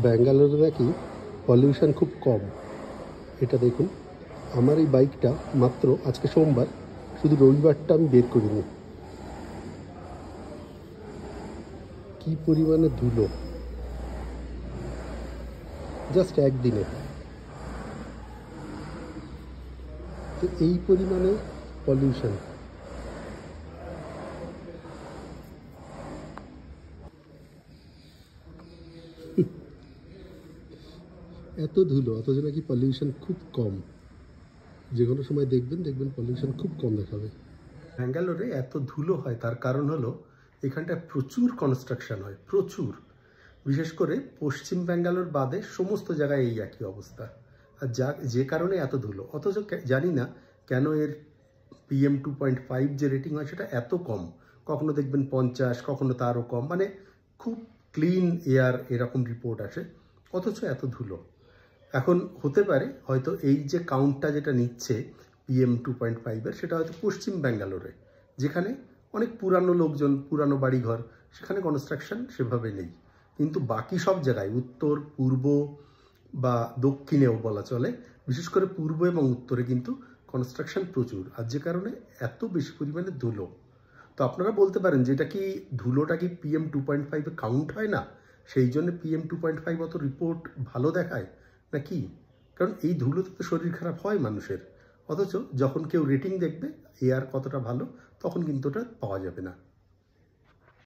ব্যাঙ্গালোরে নাকি পলিউশন খুব কম। এটা দেখুন, আমার এই বাইকটা মাত্র আজকে সোমবার, শুধু রবিবারটা আমি বের করিনি। কি পরিমাণে ধুলো জাস্ট একদিনে! তো এই পরিমাণে পলিউশন, এত ধুলো অথচ নাকি পলিউশন খুব কম। যে কোনো সময় দেখবেন পলিউশন খুব কম দেখাবে। ব্যাঙ্গালোরে এত ধুলো হয় তার কারণ হলো এখানটায় প্রচুর কনস্ট্রাকশন হয়, প্রচুর। বিশেষ করে পশ্চিম ব্যাঙ্গালোর বাদে সমস্ত জায়গায় এই একই অবস্থা। আর যে কারণে এত ধুলো, অথচ জানি না কেন এর PM2.5 যে রেটিং হয় সেটা এত কম। কখনো দেখবেন 50, কখনো তারও কম, মানে খুব ক্লিন এয়ার এরকম রিপোর্ট আসে, অথচ এত ধুলো। এখন হতে পারে হয়তো এই যে কাউন্টটা যেটা নিচ্ছে PM2.5-এর, সেটা হয়তো পশ্চিম ব্যাঙ্গালোরে, যেখানে অনেক পুরানো লোকজন, পুরানো বাড়িঘর, সেখানে কনস্ট্রাকশন সেভাবে নেই। কিন্তু বাকি সব জায়গায়, উত্তর, পূর্ব বা দক্ষিণেও বলা চলে, বিশেষ করে পূর্ব এবং উত্তরে কিন্তু কনস্ট্রাকশন প্রচুর, আর যে কারণে এত বেশি পরিমাণে ধুলো। তো আপনারা বলতে পারেন যে এটা কি, ধুলোটা কি PM2.5-এ কাউন্ট হয় না, সেই জন্য PM2.5 অত রিপোর্ট ভালো দেখায় না কি? কারণ এই ধুলোতে তো শরীর খারাপ হয় মানুষের, অথচ যখন কেউ রেটিং দেখবে এয়ার কতটা ভালো, তখন কিন্তু ওটা পাওয়া যাবে না।